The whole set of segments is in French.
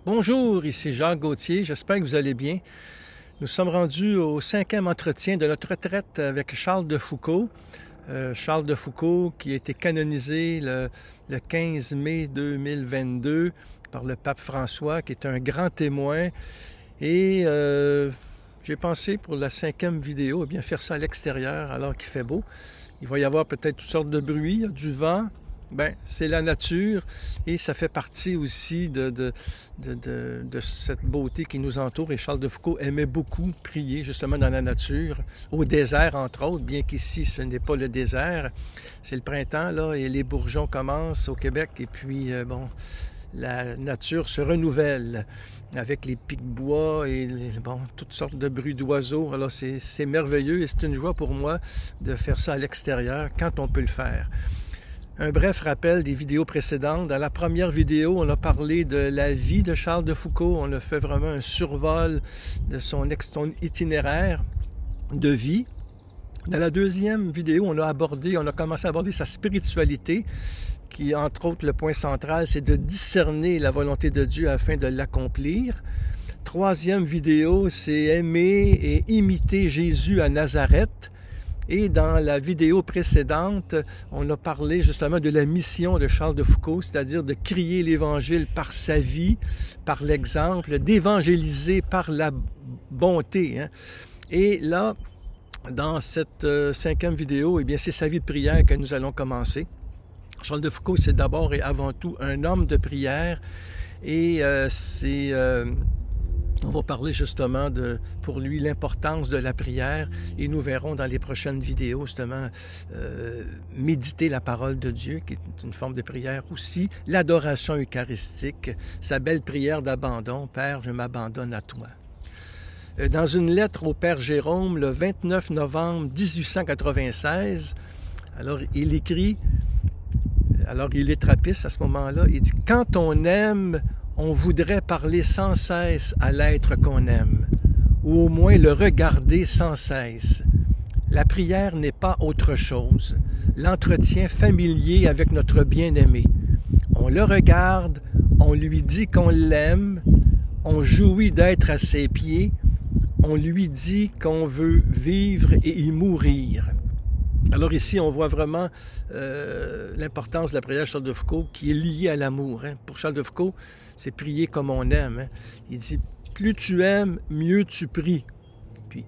Bonjour, ici Jacques Gauthier, j'espère que vous allez bien. Nous sommes rendus au 5e entretien de notre retraite avec Charles de Foucauld. Charles de Foucauld qui a été canonisé le 15 mai 2022 par le pape François, qui est un grand témoin. Et j'ai pensé pour la 5e vidéo, bien faire ça à l'extérieur alors qu'il fait beau. Il va y avoir peut-être toutes sortes de bruits, il y a du vent. Ben, c'est la nature et ça fait partie aussi de cette beauté qui nous entoure. Et Charles de Foucauld aimait beaucoup prier justement dans la nature, au désert entre autres, bien qu'ici ce n'est pas le désert. C'est le printemps là et les bourgeons commencent au Québec et puis la nature se renouvelle avec les pics-bois et toutes sortes de bruits d'oiseaux. Alors c'est merveilleux et c'est une joie pour moi de faire ça à l'extérieur quand on peut le faire. Un bref rappel des vidéos précédentes. Dans la première vidéo, on a parlé de la vie de Charles de Foucauld. On a fait vraiment un survol de son itinéraire de vie. Dans la deuxième vidéo, on a commencé à aborder sa spiritualité, qui, entre autres, le point central, c'est de discerner la volonté de Dieu afin de l'accomplir. Troisième vidéo, c'est aimer et imiter Jésus à Nazareth. Et dans la vidéo précédente, on a parlé justement de la mission de Charles de Foucauld, c'est-à-dire de crier l'Évangile par sa vie, par l'exemple, d'évangéliser par la bonté. Et là, dans cette 5e vidéo, eh bien, c'est sa vie de prière que nous allons commencer. Charles de Foucauld, c'est d'abord et avant tout un homme de prière et on va parler justement pour lui, l'importance de la prière et nous verrons dans les prochaines vidéos justement méditer la parole de Dieu, qui est une forme de prière aussi, l'adoration eucharistique, sa belle prière d'abandon, « Père, je m'abandonne à toi ». Dans une lettre au Père Jérôme, le 29 novembre 1896, alors il écrit, alors il est trappiste à ce moment-là, il dit « Quand on aime, on voudrait parler sans cesse à l'être qu'on aime, ou au moins le regarder sans cesse. La prière n'est pas autre chose, l'entretien familier avec notre bien-aimé. On le regarde, on lui dit qu'on l'aime, on jouit d'être à ses pieds, on lui dit qu'on veut vivre et y mourir. » Alors ici, on voit vraiment l'importance de la prière de Charles de Foucauld qui est liée à l'amour. Pour Charles de Foucauld, c'est prier comme on aime. Il dit, plus tu aimes, mieux tu pries. Puis,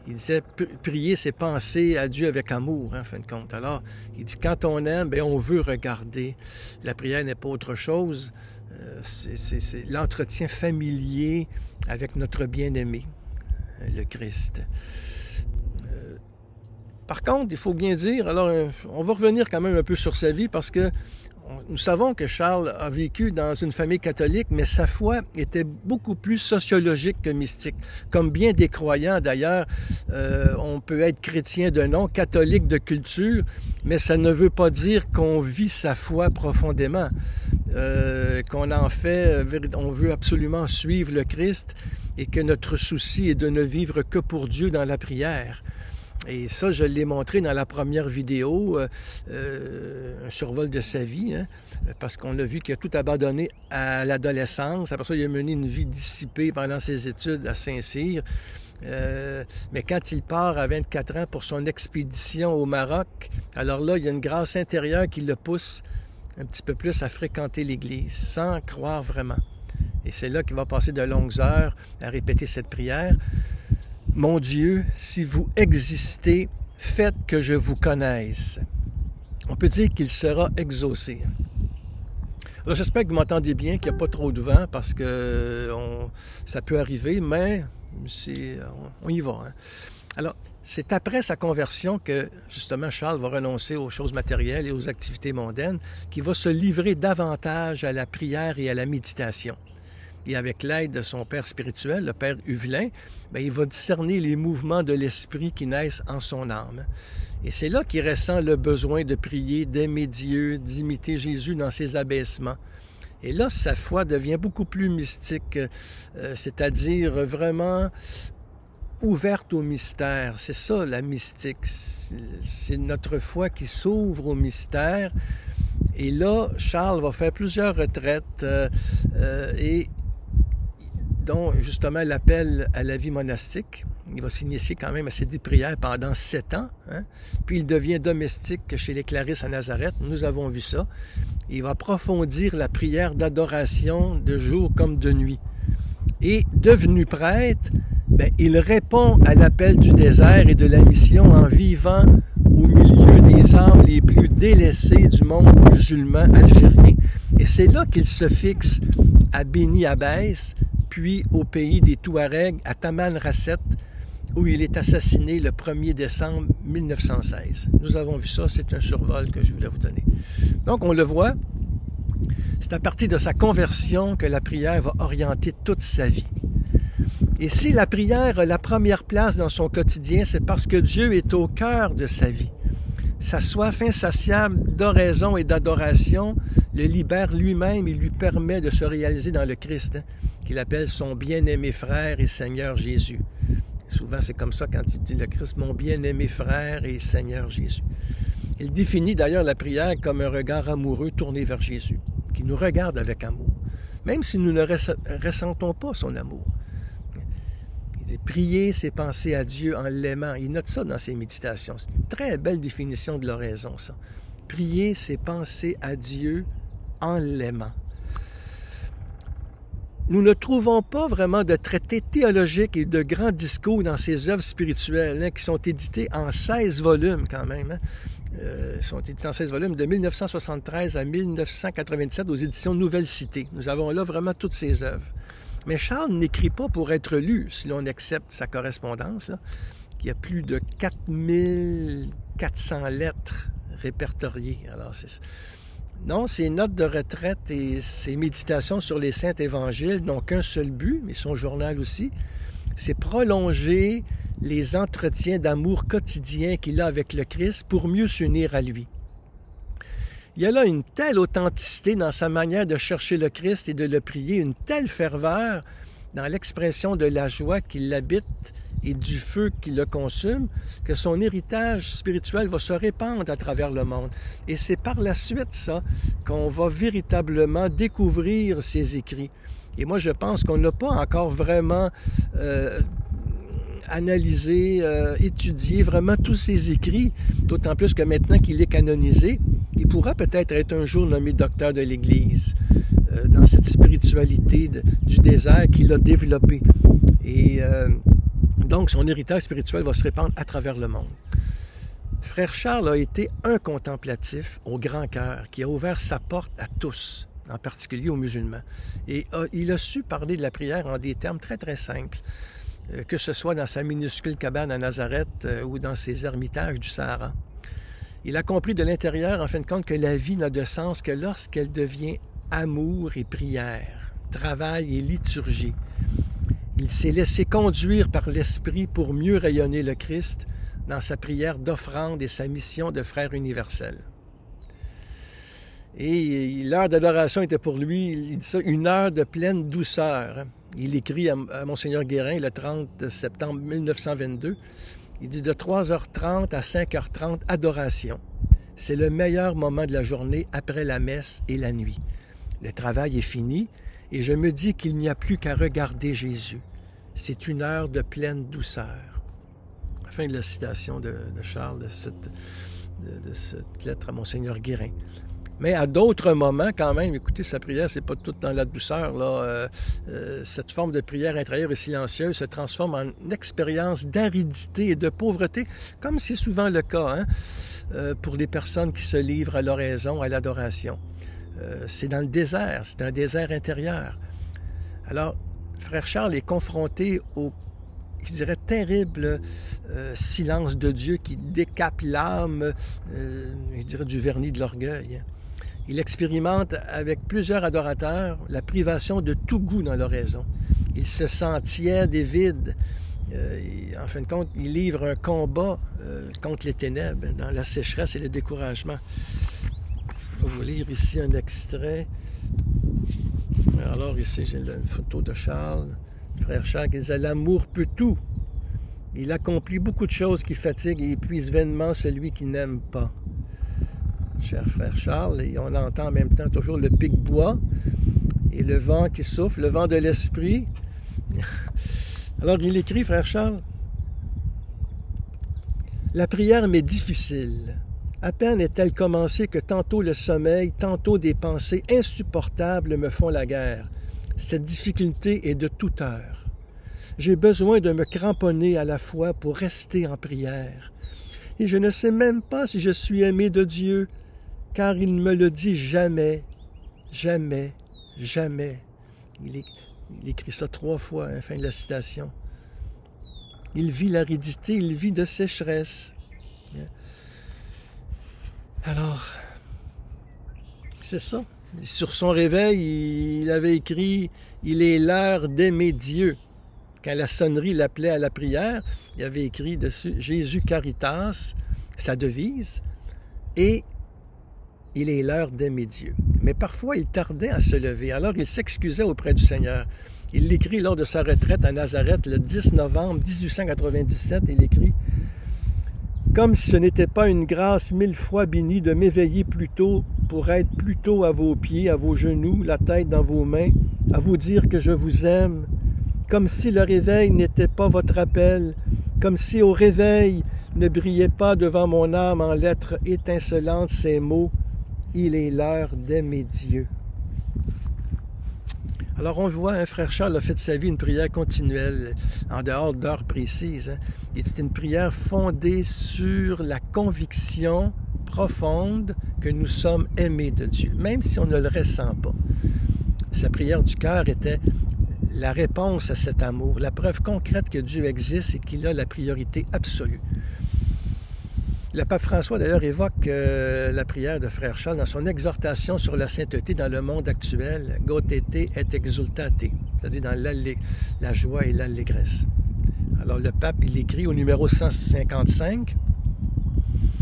il disait, prier, c'est penser à Dieu avec amour, en fin de compte. Alors, il dit, quand on aime, bien, on veut regarder. La prière n'est pas autre chose. C'est l'entretien familier avec notre bien-aimé, le Christ. Par contre, il faut bien dire, alors on va revenir quand même un peu sur sa vie parce que nous savons que Charles a vécu dans une famille catholique, mais sa foi était beaucoup plus sociologique que mystique. Comme bien des croyants d'ailleurs, on peut être chrétien de nom, catholique de culture, mais ça ne veut pas dire qu'on vit sa foi profondément, qu'on en fait, on veut absolument suivre le Christ et que notre souci est de ne vivre que pour Dieu dans la prière. Et ça, je l'ai montré dans la première vidéo, un survol de sa vie, parce qu'on a vu qu'il a tout abandonné à l'adolescence. Après ça, il a mené une vie dissipée pendant ses études à Saint-Cyr. Mais quand il part à 24 ans pour son expédition au Maroc, alors là, il y a une grâce intérieure qui le pousse un petit peu plus à fréquenter l'Église, sans croire vraiment. Et c'est là qu'il va passer de longues heures à répéter cette prière. Mon Dieu, si vous existez, faites que je vous connaisse. On peut dire qu'il sera exaucé. Alors j'espère que vous m'entendez bien, qu'il n'y a pas trop de vent parce que ça peut arriver, mais on y va. Alors, c'est après sa conversion que, justement, Charles va renoncer aux choses matérielles et aux activités mondaines, qu'il va se livrer davantage à la prière et à la méditation. Et avec l'aide de son père spirituel, le père Huvelin, bien, il va discerner les mouvements de l'esprit qui naissent en son âme. Et c'est là qu'il ressent le besoin de prier, d'aimer Dieu, d'imiter Jésus dans ses abaissements. Et là, sa foi devient beaucoup plus mystique, c'est-à-dire vraiment ouverte au mystère. C'est ça, la mystique. C'est notre foi qui s'ouvre au mystère. Et là, Charles va faire plusieurs retraites et dont justement l'appel à la vie monastique. Il va s'initier quand même à ces 10 prières pendant 7 ans. Hein? Puis il devient domestique chez les Clarisses à Nazareth. Nous avons vu ça. Il va approfondir la prière d'adoration de jour comme de nuit. Et devenu prêtre, il répond à l'appel du désert et de la mission en vivant au milieu des âmes les plus délaissées du monde musulman algérien. Et c'est là qu'il se fixe à Beni Abbès, puis au pays des Touaregs, à Tamanrasset, où il est assassiné le 1er décembre 1916. Nous avons vu ça, c'est un survol que je voulais vous donner. Donc, on le voit, c'est à partir de sa conversion que la prière va orienter toute sa vie. Et si la prière a la première place dans son quotidien, c'est parce que Dieu est au cœur de sa vie. Sa soif insatiable d'oraison et d'adoration le libère lui-même et lui permet de se réaliser dans le Christ, hein, qu'il appelle son bien-aimé frère et Seigneur Jésus. Souvent, c'est comme ça quand il dit le Christ, mon bien-aimé frère et Seigneur Jésus. Il définit d'ailleurs la prière comme un regard amoureux tourné vers Jésus, qui nous regarde avec amour, même si nous ne ressentons pas son amour. Il dit, prier, c'est penser à Dieu en l'aimant. Il note ça dans ses méditations. C'est une très belle définition de l'oraison, ça. Prier, c'est penser à Dieu en l'aimant. Nous ne trouvons pas vraiment de traités théologiques et de grands discours dans ces œuvres spirituelles, hein, qui sont édités en 16 volumes quand même. Hein. Sont édités en 16 volumes de 1973 à 1997 aux éditions Nouvelle Cité. Nous avons là vraiment toutes ces œuvres. Mais Charles n'écrit pas pour être lu, si l'on accepte sa correspondance, là, qui a plus de 4400 lettres répertoriées. Alors, non, ses notes de retraite et ses méditations sur les saints évangiles n'ont qu'un seul but, mais son journal aussi, c'est prolonger les entretiens d'amour quotidien qu'il a avec le Christ pour mieux s'unir à lui. Il y a là une telle authenticité dans sa manière de chercher le Christ et de le prier, une telle ferveur dans l'expression de la joie qui l'habite et du feu qui le consume, que son héritage spirituel va se répandre à travers le monde. Et c'est par la suite, ça, qu'on va véritablement découvrir ses écrits. Et moi, je pense qu'on n'a pas encore vraiment analysé, étudié vraiment tous ses écrits, d'autant plus que maintenant qu'il est canonisé, il pourra peut-être être un jour nommé docteur de l'Église dans cette spiritualité du désert qu'il a développée. Et donc, son héritage spirituel va se répandre à travers le monde. Frère Charles a été un contemplatif au grand cœur qui a ouvert sa porte à tous, en particulier aux musulmans. Et il a su parler de la prière en des termes très, très simples, que ce soit dans sa minuscule cabane à Nazareth ou dans ses ermitages du Sahara. Il a compris de l'intérieur, en fin de compte, que la vie n'a de sens que lorsqu'elle devient amour et prière, travail et liturgie. Il s'est laissé conduire par l'Esprit pour mieux rayonner le Christ dans sa prière d'offrande et sa mission de frère universel. Et l'heure d'adoration était pour lui, il dit ça, une heure de pleine douceur. Il écrit à Monseigneur Guérin le 30 septembre 1922. Il dit de 3h30 à 5h30, adoration. C'est le meilleur moment de la journée après la messe et la nuit. Le travail est fini et je me dis qu'il n'y a plus qu'à regarder Jésus. C'est une heure de pleine douceur. Fin de la citation de Charles de cette lettre à Monseigneur Guérin. Mais à d'autres moments, quand même, écoutez, sa prière, c'est pas tout dans la douceur, là. Cette forme de prière intérieure et silencieuse se transforme en une expérience d'aridité et de pauvreté, comme c'est souvent le cas, hein, pour les personnes qui se livrent à l'oraison, à l'adoration. C'est dans le désert, c'est un désert intérieur. Alors, Frère Charles est confronté au, je dirais, terrible silence de Dieu qui décape l'âme, je dirais, du vernis de l'orgueil. Il expérimente avec plusieurs adorateurs la privation de tout goût dans l'oraison. Il se sent tiède et vide. En fin de compte, il livre un combat contre les ténèbres, dans la sécheresse et le découragement. Je vais vous lire ici un extrait. Alors ici, j'ai une photo de Charles, frère Charles, qui disait « L'amour peut tout. Il accomplit beaucoup de choses qui fatiguent et épuisent vainement celui qui n'aime pas. » Cher frère Charles, et on entend en même temps toujours le pic-bois et le vent qui souffle, le vent de l'esprit, Alors, il écrit, frère Charles, « La prière m'est difficile. À peine est-elle commencée que tantôt le sommeil, tantôt des pensées insupportables me font la guerre. Cette difficulté est de toute heure. J'ai besoin de me cramponner à la foi pour rester en prière. Et je ne sais même pas si je suis aimé de Dieu, car il ne me le dit jamais, jamais, jamais. » Il écrit ça 3 fois à la fin de la citation. Il vit l'aridité, il vit de sécheresse. Alors, c'est ça. Sur son réveil, il avait écrit « Il est l'heure d'aimer Dieu ». Quand la sonnerie l'appelait à la prière, il avait écrit dessus « Jésus Caritas », sa devise, et « Il est l'heure d'aimer Dieu ». Mais parfois, il tardait à se lever, alors il s'excusait auprès du Seigneur. Il l'écrit lors de sa retraite à Nazareth le 10 novembre 1897, il écrit « Comme si ce n'était pas une grâce 1000 fois bénie de m'éveiller plus tôt pour être plus tôt à vos pieds, à vos genoux, la tête dans vos mains, à vous dire que je vous aime, comme si le réveil n'était pas votre appel, comme si au réveil ne brillaient pas devant mon âme en lettres étincelantes ces mots « Il est l'heure d'aimer Dieu ». Alors on le voit, un frère Charles a fait de sa vie une prière continuelle, en dehors d'heures précises. Et c'est une prière fondée sur la conviction profonde que nous sommes aimés de Dieu, même si on ne le ressent pas. Sa prière du cœur était la réponse à cet amour, la preuve concrète que Dieu existe et qu'il a la priorité absolue. Le pape François, d'ailleurs, évoque la prière de frère Charles dans son exhortation sur la sainteté dans le monde actuel, « Gaudete et exultate », c'est-à-dire dans la joie et l'allégresse. Alors, le pape, il écrit au numéro 155,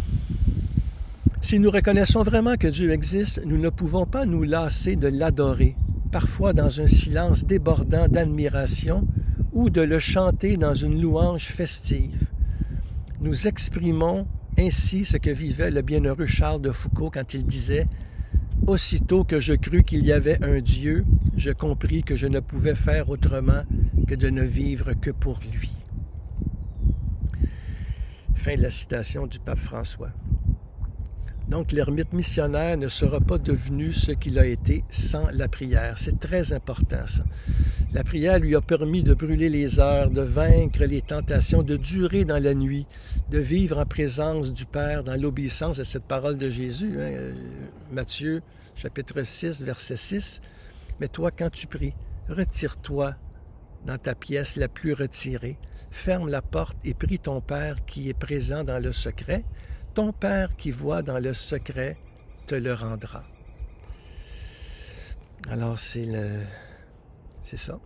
« Si nous reconnaissons vraiment que Dieu existe, nous ne pouvons pas nous lasser de l'adorer, parfois dans un silence débordant d'admiration ou de le chanter dans une louange festive. Nous exprimons ainsi ce que vivait le bienheureux Charles de Foucauld quand il disait « Aussitôt que je crus qu'il y avait un Dieu, je compris que je ne pouvais faire autrement que de ne vivre que pour lui. » Fin de la citation du pape François. Donc, l'ermite missionnaire ne sera pas devenu ce qu'il a été sans la prière. C'est très important, ça. La prière lui a permis de brûler les heures, de vaincre les tentations, de durer dans la nuit, de vivre en présence du Père, dans l'obéissance à cette parole de Jésus. Matthieu, chapitre 6, verset 6. « Mais toi, quand tu pries, retire-toi dans ta pièce la plus retirée, ferme la porte et prie ton Père qui est présent dans le secret. Ton Père qui voit dans le secret te le rendra. » Alors, c'est ça.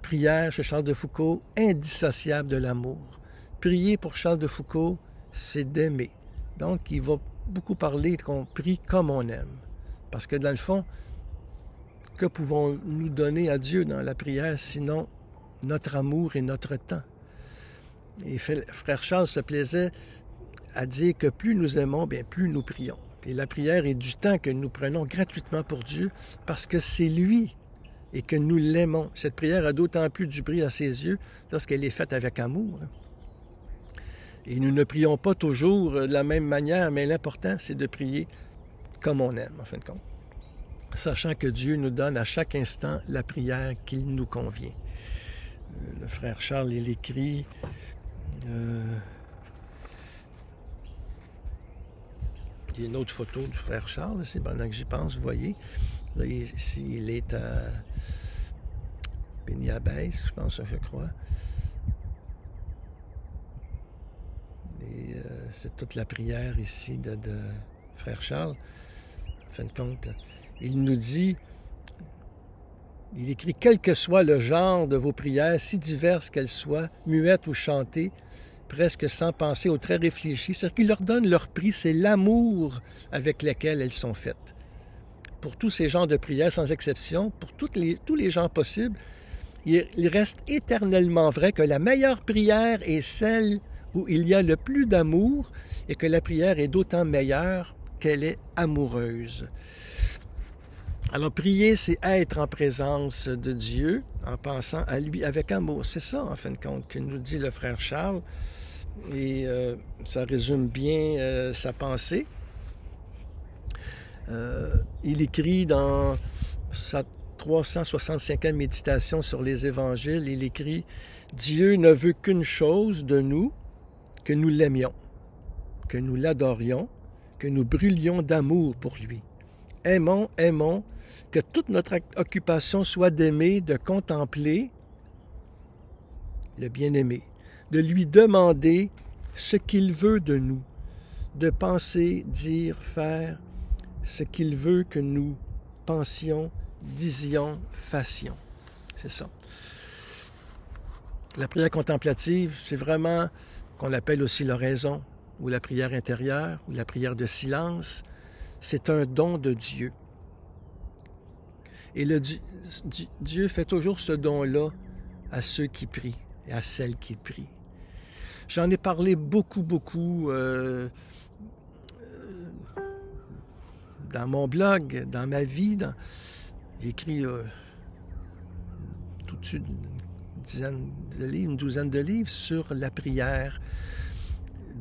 Prière chez Charles de Foucauld, indissociable de l'amour. Prier pour Charles de Foucauld, c'est d'aimer. Donc, il va beaucoup parler qu'on prie comme on aime. Parce que dans le fond, que pouvons-nous donner à Dieu dans la prière, sinon notre amour et notre temps? Et frère Charles se plaisait à dire que plus nous aimons, bien plus nous prions. Et la prière est du temps que nous prenons gratuitement pour Dieu parce que c'est lui et que nous l'aimons. Cette prière a d'autant plus du prix à ses yeux lorsqu'elle est faite avec amour. Et nous ne prions pas toujours de la même manière, mais l'important, c'est de prier comme on aime, en fin de compte. Sachant que Dieu nous donne à chaque instant la prière qu'il nous convient. Le frère Charles, il écrit... il y a une autre photo du frère Charles, c'est pendant que j'y pense, vous voyez. Là, ici, il est à Péniabès, je pense, je crois. Et c'est toute la prière ici de frère Charles. En fin de compte, il nous dit, il écrit « Quel que soit le genre de vos prières, si diverses qu'elles soient, muettes ou chantées, presque sans penser ou très réfléchies, ce qui leur donne leur prix, c'est l'amour avec lequel elles sont faites. » Pour tous ces genres de prières, sans exception, pour tous les genres possibles, il reste éternellement vrai que la meilleure prière est celle où il y a le plus d'amour et que la prière est d'autant meilleure qu'elle est amoureuse. Alors, prier, c'est être en présence de Dieu, en pensant à lui avec amour. C'est ça, en fin de compte, que nous dit le frère Charles. Et ça résume bien sa pensée. Il écrit dans sa 365e méditation sur les évangiles, il écrit « Dieu ne veut qu'une chose de nous, que nous l'aimions, que nous l'adorions, que nous brûlions d'amour pour lui. Aimons, aimons, que toute notre occupation soit d'aimer, de contempler le bien-aimé, de lui demander ce qu'il veut de nous, de penser, dire, faire ce qu'il veut que nous pensions, disions, fassions. » C'est ça. La prière contemplative, c'est vraiment, qu'on l'appelle aussi l'oraison, ou la prière intérieure, ou la prière de silence, c'est un don de Dieu. Et Dieu fait toujours ce don-là à ceux qui prient et à celles qui prient. J'en ai parlé beaucoup dans mon blog, dans ma vie. J'ai écrit tout dessus une douzaine de livres sur la prière.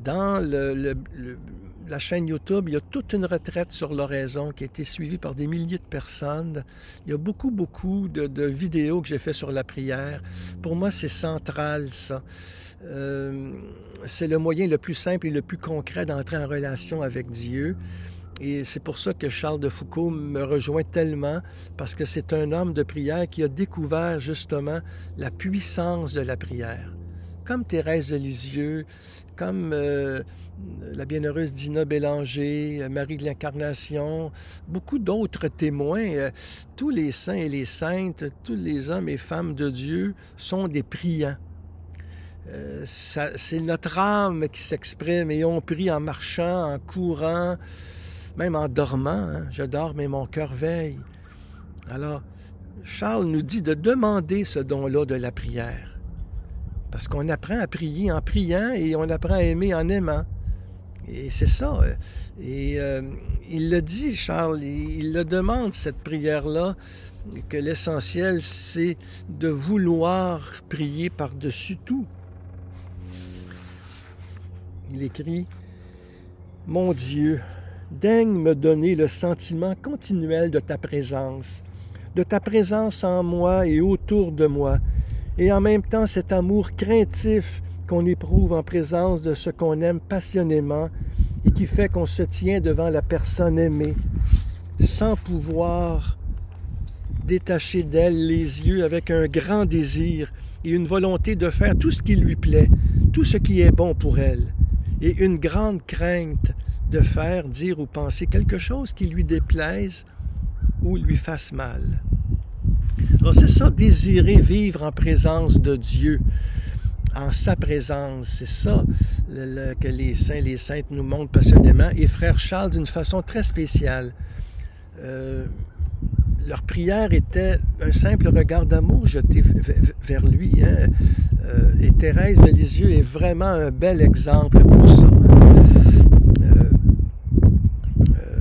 Dans la chaîne YouTube, il y a toute une retraite sur l'oraison qui a été suivie par des milliers de personnes. Il y a beaucoup de vidéos que j'ai fait sur la prière. Pour moi, c'est central, ça. C'est le moyen le plus simple et le plus concret d'entrer en relation avec Dieu. Et c'est pour ça que Charles de Foucault me rejoint tellement, parce que c'est un homme de prière qui a découvert justement la puissance de la prière. Comme Thérèse de Lisieux, comme la bienheureuse Dina Bélanger, Marie de l'Incarnation, beaucoup d'autres témoins, tous les saints et les saintes, tous les hommes et femmes de Dieu sont des priants. C'est notre âme qui s'exprime et on prie en marchant, en courant, même en dormant. Hein. Je dors, mais mon cœur veille. Alors, Charles nous dit de demander ce don-là de la prière. Parce qu'on apprend à prier en priant et on apprend à aimer en aimant. Et c'est ça. Et il le dit, Charles, il le demande, cette prière-là, que l'essentiel, c'est de vouloir prier par-dessus tout. Il écrit « Mon Dieu, daigne me donner le sentiment continuel de ta présence en moi et autour de moi, et en même temps cet amour craintif qu'on éprouve en présence de ce qu'on aime passionnément et qui fait qu'on se tient devant la personne aimée, sans pouvoir détacher d'elle les yeux, avec un grand désir et une volonté de faire tout ce qui lui plaît, tout ce qui est bon pour elle, et une grande crainte de faire, dire ou penser quelque chose qui lui déplaise ou lui fasse mal. Alors c'est ça, désirer vivre en présence de Dieu, en sa présence. C'est ça que les saints, les saintes nous montrent passionnément. Et frère Charles, d'une façon très spéciale, leur prière était un simple regard d'amour jeté vers lui. Hein? Et Thérèse de Lisieux est vraiment un bel exemple pour ça.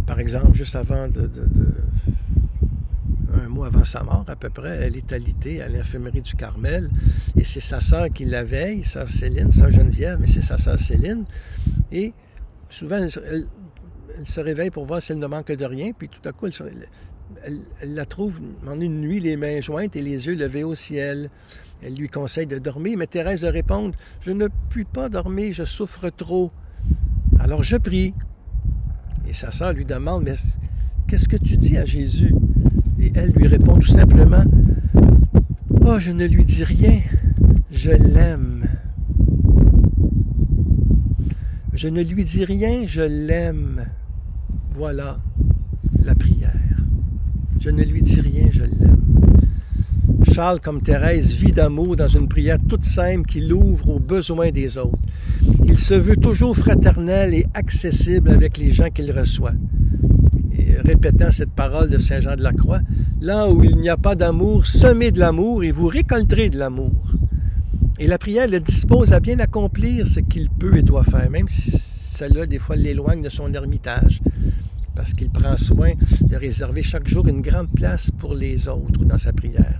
Par exemple, juste avant un mois avant sa mort à peu près, elle est alitée à l'infirmerie du Carmel et c'est sa sœur qui la veille, sœur Céline, sœur Geneviève, mais c'est sa sœur Céline. Et souvent, elle se réveille pour voir si elle ne manque de rien, puis tout à coup, elle la trouve en une nuit, les mains jointes et les yeux levés au ciel. Elle lui conseille de dormir, mais Thérèse de répondre « Je ne puis pas dormir, je souffre trop. Alors je prie. » Et sa sœur lui demande « Mais qu'est-ce que tu dis à Jésus? » Et elle lui répond tout simplement « Oh, je ne lui dis rien, je l'aime. Je ne lui dis rien, je l'aime. » Voilà la prière. Je ne lui dis rien, je l'aime. Charles, comme Thérèse, vit d'amour dans une prière toute simple qui l'ouvre aux besoins des autres. Il se veut toujours fraternel et accessible avec les gens qu'il reçoit. Et répétant cette parole de Saint Jean de la Croix, « Là où il n'y a pas d'amour, semez de l'amour et vous récolterez de l'amour. » Et la prière le dispose à bien accomplir ce qu'il peut et doit faire, même si cela, des fois, l'éloigne de son ermitage. parce qu'il prend soin de réserver chaque jour une grande place pour les autres dans sa prière.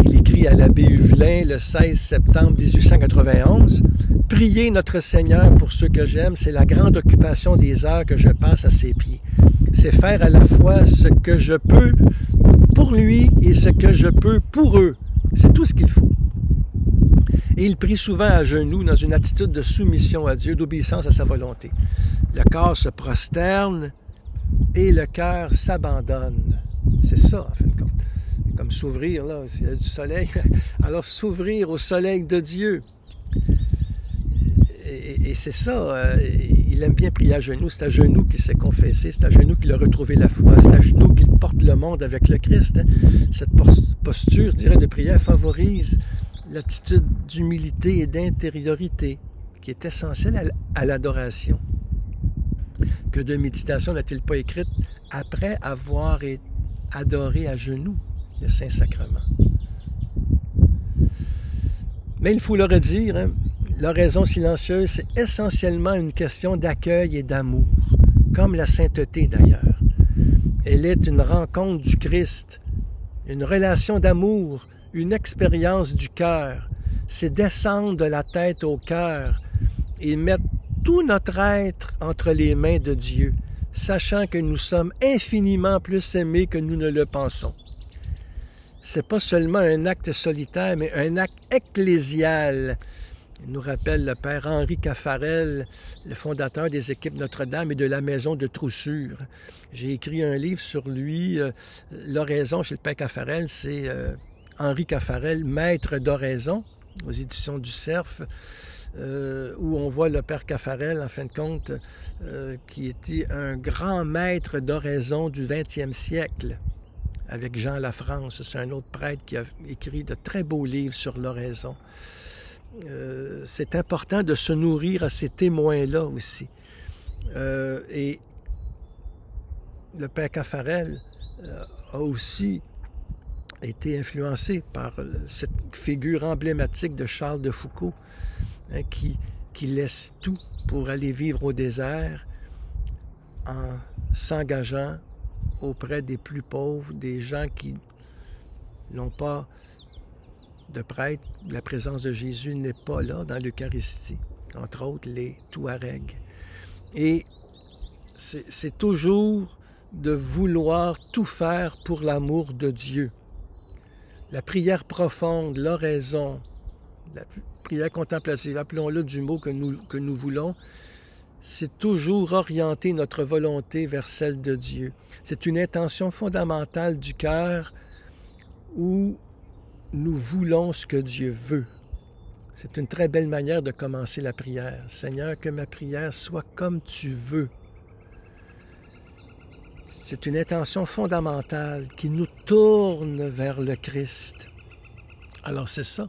Il écrit à l'abbé Huvelin le 16 septembre 1891 « Prier notre Seigneur pour ceux que j'aime, c'est la grande occupation des heures que je passe à ses pieds. C'est faire à la fois ce que je peux pour lui et ce que je peux pour eux. C'est tout ce qu'il faut. » Et il prie souvent à genoux dans une attitude de soumission à Dieu, d'obéissance à sa volonté. Le corps se prosterne et le cœur s'abandonne. C'est ça, en fin de compte. Comme s'ouvrir, là, s'il y a du soleil, alors s'ouvrir au soleil de Dieu. Et c'est ça, il aime bien prier à genoux. C'est à genoux qu'il s'est confessé, c'est à genoux qu'il a retrouvé la foi, c'est à genoux qu'il porte le monde avec le Christ. Cette posture, je dirais, de prière favorise l'attitude d'humilité et d'intériorité qui est essentielle à l'adoration. Que de méditation n'a-t-il pas écrite après avoir adoré à genoux le Saint-Sacrement? Mais il faut le redire, hein, l'oraison silencieuse, c'est essentiellement une question d'accueil et d'amour, comme la sainteté d'ailleurs. Elle est une rencontre du Christ, une relation d'amour, une expérience du cœur. C'est descendre de la tête au cœur et mettre tout notre être entre les mains de Dieu, sachant que nous sommes infiniment plus aimés que nous ne le pensons. C'est pas seulement un acte solitaire, mais un acte ecclésial. Il nous rappelle le père Henri Caffarel, le fondateur des équipes Notre-Dame et de la maison de Troussure. J'ai écrit un livre sur lui. L'oraison chez le père Caffarel, c'est Henri Caffarel, maître d'oraison, aux éditions du Cerf, où on voit le père Caffarel, en fin de compte, qui était un grand maître d'oraison du 20e siècle, avec Jean Lafrance. C'est un autre prêtre qui a écrit de très beaux livres sur l'oraison. C'est important de se nourrir à ces témoins-là aussi. Et le père Caffarel a aussi été influencé par cette figure emblématique de Charles de Foucault, hein, qui laisse tout pour aller vivre au désert en s'engageant auprès des plus pauvres, des gens qui n'ont pas de prêtre. La présence de Jésus n'est pas là dans l'Eucharistie, entre autres les Touaregs. Et c'est toujours de vouloir tout faire pour l'amour de Dieu. La prière profonde, l'oraison, la prière contemplative, appelons-le du mot que nous voulons, c'est toujours orienter notre volonté vers celle de Dieu. C'est une intention fondamentale du cœur où nous voulons ce que Dieu veut. C'est une très belle manière de commencer la prière. Seigneur, que ma prière soit comme tu veux. C'est une intention fondamentale qui nous tourne vers le Christ. Alors c'est ça.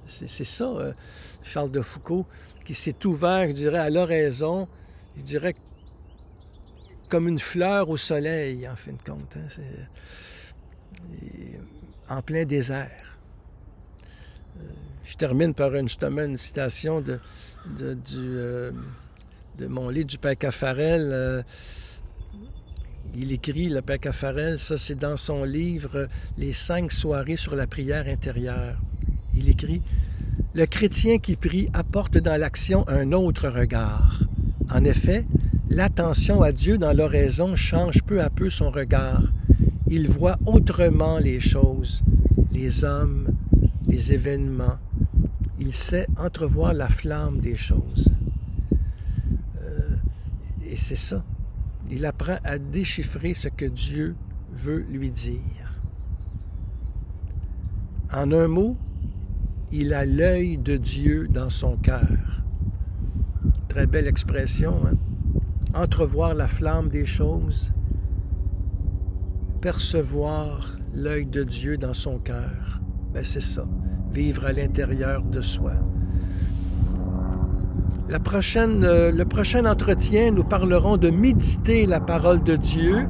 C'est ça, Charles de Foucault, qui s'est ouvert, je dirais, à l'oraison, je dirais, comme une fleur au soleil, en fin de compte. Hein. En plein désert. Je termine par justement une citation de mon livre du père Caffarel. Il écrit, le père Caffarel, ça c'est dans son livre « Les 5 soirées sur la prière intérieure ». Il écrit « Le chrétien qui prie apporte dans l'action un autre regard. En effet, l'attention à Dieu dans l'oraison change peu à peu son regard. Il voit autrement les choses, les hommes, les événements. Il sait entrevoir la flamme des choses. » Et c'est ça. Il apprend à déchiffrer ce que Dieu veut lui dire. En un mot, il a l'œil de Dieu dans son cœur. Très belle expression, hein? Entrevoir la flamme des choses, percevoir l'œil de Dieu dans son cœur. Ben c'est ça, vivre à l'intérieur de soi. Le prochain entretien, nous parlerons de méditer la parole de Dieu,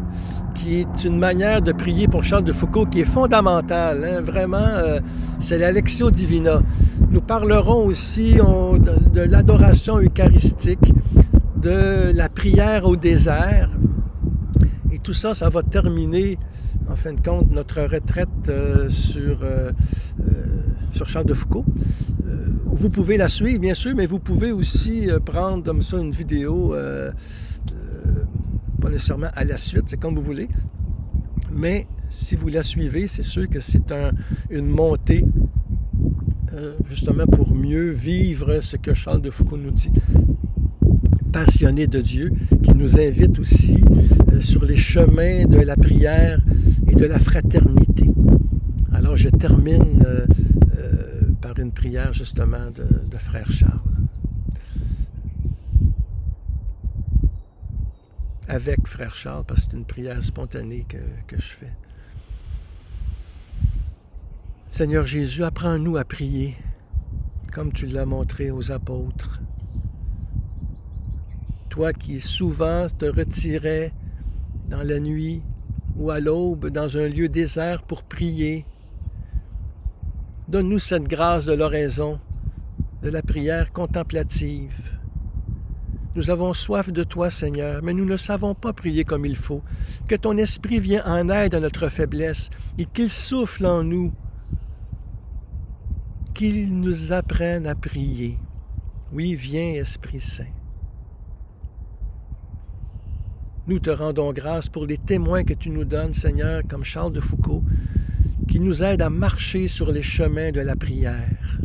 qui est une manière de prier pour Charles de Foucault qui est fondamentale. Hein? Vraiment, c'est la Lectio Divina. Nous parlerons aussi de l'adoration eucharistique, de la prière au désert. Et tout ça, ça va terminer, en fin de compte, notre retraite sur Charles de Foucault. Vous pouvez la suivre, bien sûr, mais vous pouvez aussi prendre comme ça une vidéo, pas nécessairement à la suite, c'est comme vous voulez. Mais si vous la suivez, c'est sûr que c'est une montée, justement pour mieux vivre ce que Charles de Foucault nous dit. Passionné de Dieu, qui nous invite aussi sur les chemins de la prière et de la fraternité. Alors je termine par une prière justement de frère Charles. Avec frère Charles, parce que c'est une prière spontanée que je fais. Seigneur Jésus, apprends-nous à prier comme tu l'as montré aux apôtres. Toi qui souvent te retirais dans la nuit ou à l'aube dans un lieu désert pour prier, donne-nous cette grâce de l'oraison, de la prière contemplative. Nous avons soif de toi, Seigneur, mais nous ne savons pas prier comme il faut. Que ton esprit vienne en aide à notre faiblesse et qu'il souffle en nous, qu'il nous apprenne à prier. Oui, viens, Esprit Saint. Nous te rendons grâce pour les témoins que tu nous donnes, Seigneur, comme Charles de Foucault, qui nous aident à marcher sur les chemins de la prière.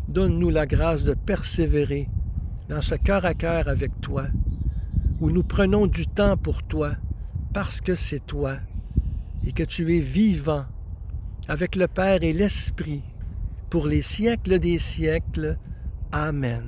Donne-nous la grâce de persévérer dans ce cœur à cœur avec toi, où nous prenons du temps pour toi, parce que c'est toi, et que tu es vivant, avec le Père et l'Esprit, pour les siècles des siècles. Amen.